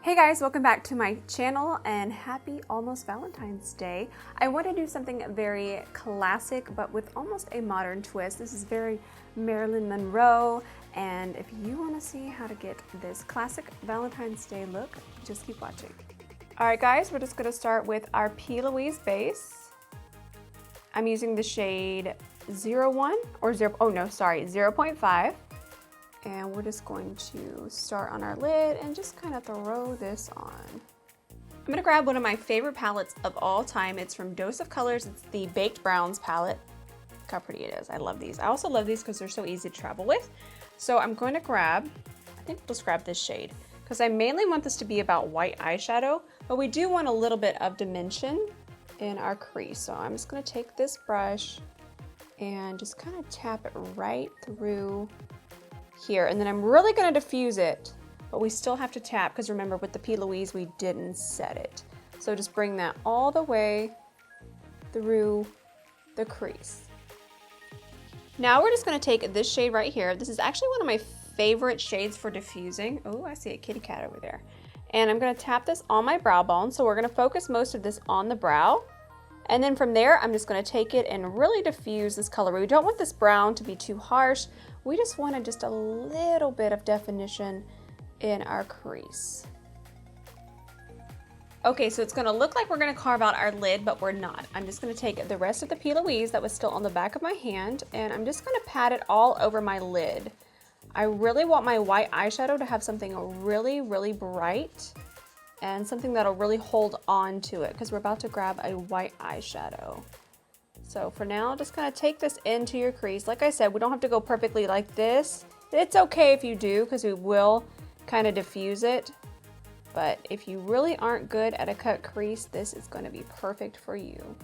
Hey guys, welcome back to my channel and happy almost Valentine's Day. I want to do something very classic but with almost a modern twist. This is very Marilyn Monroe, and if you want to see how to get this classic Valentine's Day look, just keep watching. Alright guys, we're just going to start with our Louise Base. I'm using the shade 01 or 0.5. And we're just going to start on our lid and just kind of throw this on. I'm gonna grab one of my favorite palettes of all time. It's from Dose of Colors. It's the Baked Browns palette. Look how pretty it is. I love these. I also love these because they're so easy to travel with. So I'm going to grab, I think we'll just grab this shade because I mainly want this to be about white eyeshadow, but we do want a little bit of dimension in our crease. So I'm just gonna take this brush and just kind of tap it right through here, and then I'm really going to diffuse it, but we still have to tap because remember with the P. Louise we didn't set it. So just bring that all the way through the crease. Now we're just going to take this shade right here. This is actually one of my favorite shades for diffusing. Oh, I see a kitty cat over there. And I'm going to tap this on my brow bone. So we're going to focus most of this on the brow. And then from there, I'm just going to take it and really diffuse this color. We don't want this brown to be too harsh. We just wanted just a little bit of definition in our crease. Okay, so it's going to look like we're going to carve out our lid, but we're not. I'm just going to take the rest of the P. Louise that was still on the back of my hand, and I'm just going to pat it all over my lid. I really want my white eyeshadow to have something really, really bright and something that'll really hold on to it because we're about to grab a white eyeshadow. So for now, just kind of take this into your crease. Like I said, we don't have to go perfectly like this. It's okay if you do because we will kind of diffuse it. But if you really aren't good at a cut crease, this is going to be perfect for you.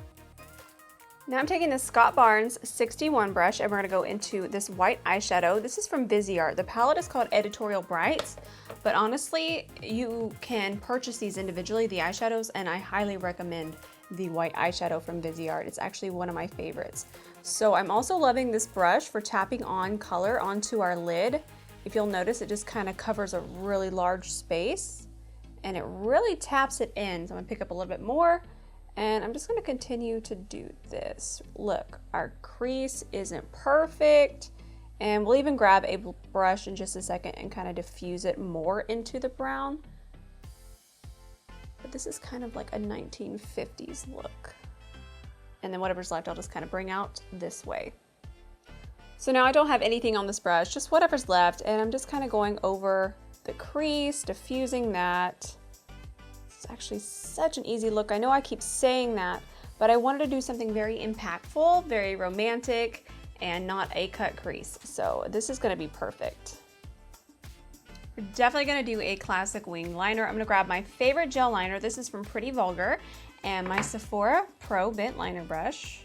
Now I'm taking the Scott Barnes 61 brush and we're going to go into this white eyeshadow. This is from VISEART. The palette is called Editorial Brights, but honestly, you can purchase these individually, the eyeshadows, and I highly recommend the white eyeshadow from VISEART. It's actually one of my favorites. So I'm also loving this brush for tapping on color onto our lid. If you'll notice, it just kind of covers a really large space and it really taps it in. So I'm gonna pick up a little bit more and I'm just gonna continue to do this. Look, our crease isn't perfect, and we'll even grab a brush in just a second and kind of diffuse it more into the brown. But this is kind of like a 1950s look. And then whatever's left, I'll just kind of bring out this way. So now I don't have anything on this brush, just whatever's left, and I'm just kind of going over the crease, diffusing that. It's actually such an easy look. I know I keep saying that, but I wanted to do something very impactful, very romantic, and not a cut crease. So this is gonna be perfect. We're definitely gonna do a classic wing liner. I'm gonna grab my favorite gel liner. This is from Pretty Vulgar, and my Sephora Pro Bent Liner Brush.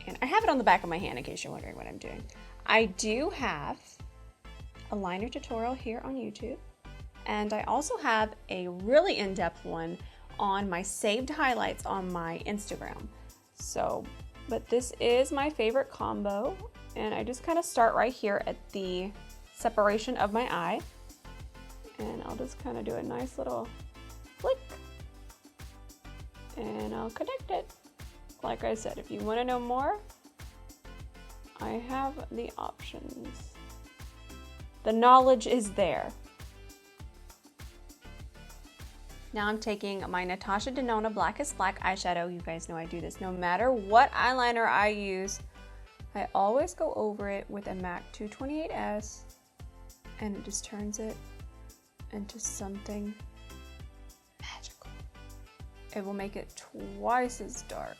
And I have it on the back of my hand in case you're wondering what I'm doing. I do have a liner tutorial here on YouTube, and I also have a really in-depth one on my saved highlights on my Instagram. So, but this is my favorite combo, and I just kind of start right here at the separation of my eye, and I'll just kind of do a nice little flick, and I'll connect it. Like I said, if you want to know more, I have the options. The knowledge is there. Now I'm taking my NATASHA DENONA Blackest Black eyeshadow. You guys know I do this no matter what eyeliner I use. I always go over it with a MAC 228S, and it just turns it into something magical. It will make it twice as dark.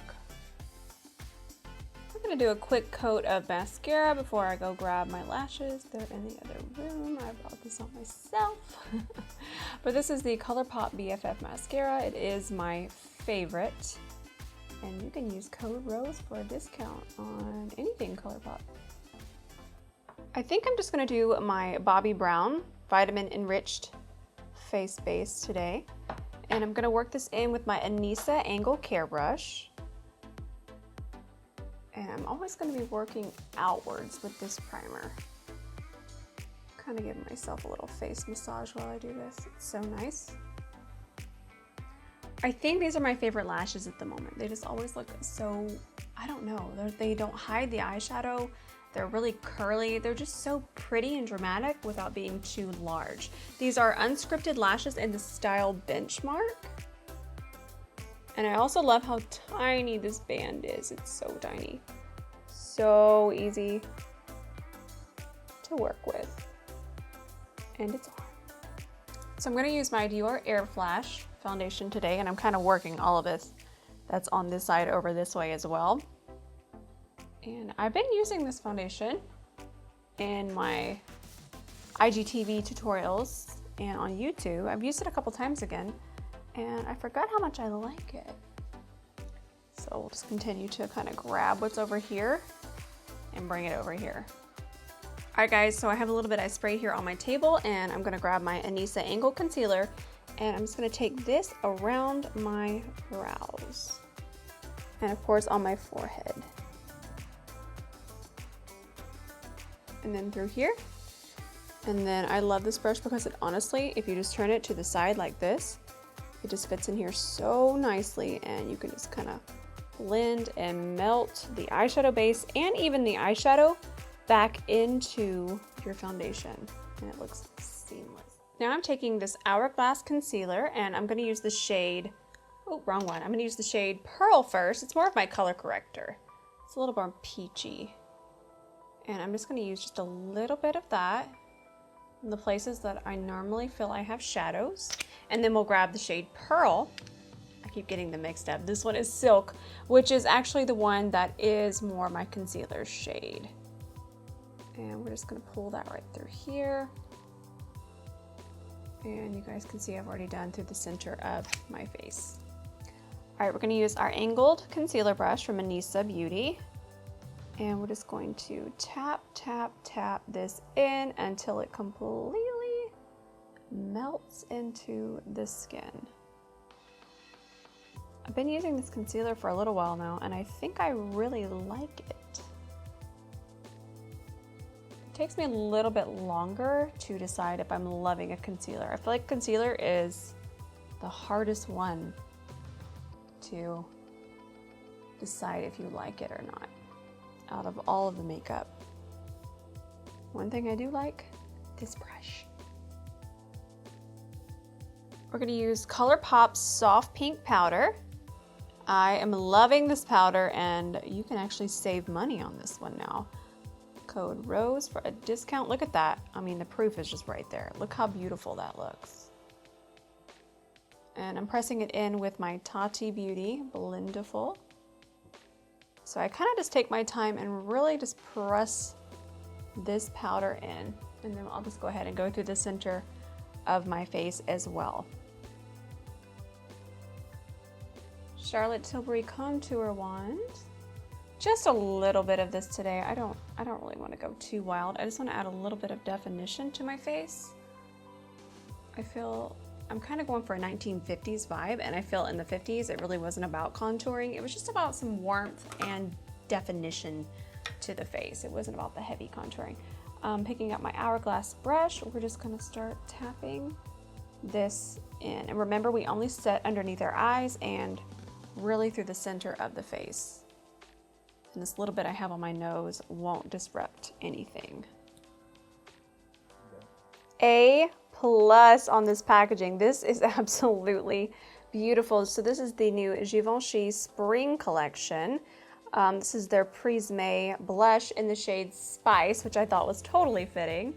I'm gonna do a quick coat of mascara before I go grab my lashes. They're in the other room. I brought this on myself. But this is the Colourpop BFF mascara. It is my favorite. And you can use code ROSE for a discount on anything Colourpop. I think I'm just gonna do my Bobbi Brown Vitamin Enriched face base today. And I'm gonna work this in with my Anissa Angle Care Brush. And I'm always gonna be working outwards with this primer. Kind of give myself a little face massage while I do this. It's so nice. I think these are my favorite lashes at the moment. They just always look so, I don't know, they don't hide the eyeshadow. They're really curly. They're just so pretty and dramatic without being too large. These are unscripted lashes in the style Benchmark. And I also love how tiny this band is. It's so tiny. So easy to work with. And it's on. So I'm gonna use my Dior Airflash foundation today, and I'm kind of working all of this that's on this side over this way as well. And I've been using this foundation in my IGTV tutorials and on YouTube. I've used it a couple times again, and I forgot how much I like it. So we'll just continue to kind of grab what's over here and bring it over here. All right guys, so I have a little bit of spray here on my table, and I'm gonna grab my Anissa Angle Concealer, and I'm just gonna take this around my brows. And of course on my forehead. And then through here. And then I love this brush because it honestly, if you just turn it to the side like this, it just fits in here so nicely, and you can just kind of blend and melt the eyeshadow base and even the eyeshadow back into your foundation, and it looks seamless. Now I'm taking this Hourglass concealer, and I'm going to use the shade, oh, wrong one. I'm going to use the shade Pearl first. It's more of my color corrector. It's a little more peachy. And I'm just going to use just a little bit of that in the places that I normally feel I have shadows. And then we'll grab the shade Pearl. I keep getting them mixed up. This one is Silk, which is actually the one that is more my concealer shade. And we're just going to pull that right through here. And you guys can see I've already done through the center of my face. All right, we're going to use our angled concealer brush from Anissa Beauty. And we're just going to tap, tap, tap this in until it completely melts into the skin. I've been using this concealer for a little while now, and I think I really like it. It takes me a little bit longer to decide if I'm loving a concealer. I feel like concealer is the hardest one to decide if you like it or not out of all of the makeup. One thing I do like, this brush. We're gonna use Colourpop's Soft Pink Powder. I am loving this powder, and you can actually save money on this one now. Code ROSE for a discount. Look at that. I mean, the proof is just right there. Look how beautiful that looks. And I'm pressing it in with my Tati Beauty Blendiful. So I kind of just take my time and really just press this powder in. And then I'll just go ahead and go through the center of my face as well. Charlotte Tilbury Contour Wand. Just a little bit of this today. I don't really want to go too wild. I just want to add a little bit of definition to my face. I feel I'm kind of going for a 1950s vibe, and I feel in the 50s it really wasn't about contouring. It was just about some warmth and definition to the face. It wasn't about the heavy contouring. Picking up my Hourglass brush, we're just going to start tapping this in. And remember, we only set underneath our eyes and really through the center of the face. And this little bit I have on my nose won't disrupt anything. A+ on this packaging. This is absolutely beautiful. So this is the new Givenchy Spring Collection. This is their Prisme blush in the shade Spice, which I thought was totally fitting.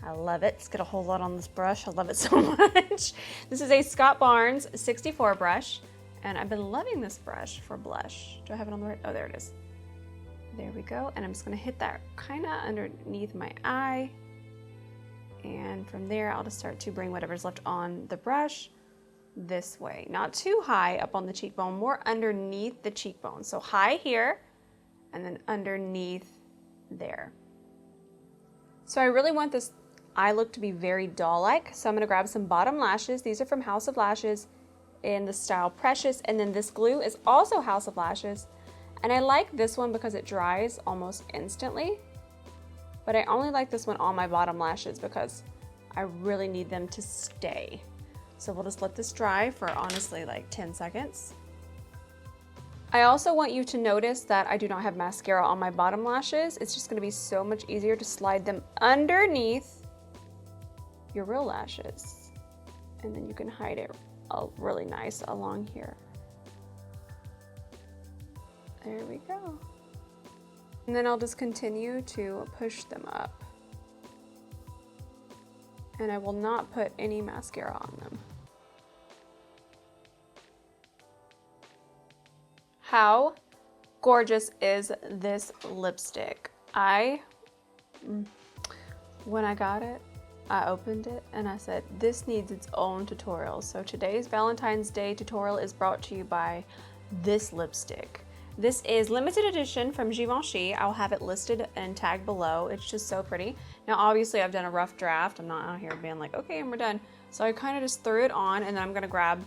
I love it. Let's get a whole lot on this brush. I love it so much. This is a Scott Barnes 64 brush, and I've been loving this brush for blush. Do I have it on the right? Oh, there it is. There we go. And I'm just going to hit that kind of underneath my eye. And from there, I'll just start to bring whatever's left on the brush this way. Not too high up on the cheekbone, more underneath the cheekbone. So high here, and then underneath there. So I really want this eye look to be very doll-like. So I'm gonna grab some bottom lashes. These are from House of Lashes in the style Precious. And then this glue is also House of Lashes. And I like this one because it dries almost instantly. but I only like this one on my bottom lashes because I really need them to stay. So we'll just let this dry for honestly like 10 seconds. I also want you to notice that I do not have mascara on my bottom lashes. It's just gonna be so much easier to slide them underneath your real lashes. And then you can hide it really nice along here. There we go. And then I'll just continue to push them up. And I will not put any mascara on them. How gorgeous is this lipstick? When I got it, I opened it and I said, this needs its own tutorial. So today's Valentine's Day tutorial is brought to you by this lipstick. This is limited edition from Givenchy. I'll have it listed and tagged below. It's just so pretty. Now, obviously I've done a rough draft. I'm not out here being like, okay, and we're done. So I kind of just threw it on, and then I'm gonna grab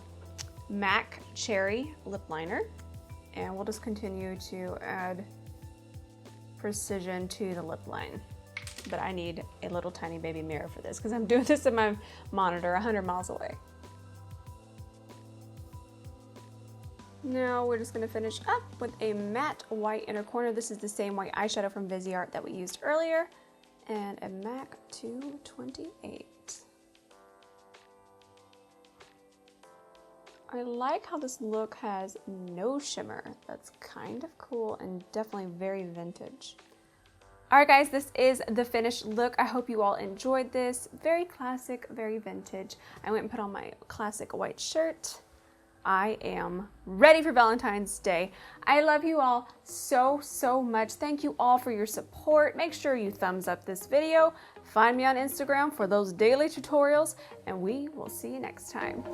MAC Cherry lip liner, and we'll just continue to add precision to the lip line. But I need a little tiny baby mirror for this because I'm doing this in my monitor 100 miles away. Now we're just gonna finish up with a matte white inner corner. This is the same white eyeshadow from VISEART that we used earlier, and a MAC 228. I like how this look has no shimmer. That's kind of cool and definitely very vintage. All right, guys, this is the finished look. I hope you all enjoyed this. Very classic, very vintage. I went and put on my classic white shirt. I am ready for Valentine's Day. I love you all so, so much. Thank you all for your support. Make sure you thumbs up this video. Find me on Instagram for those daily tutorials, and we will see you next time.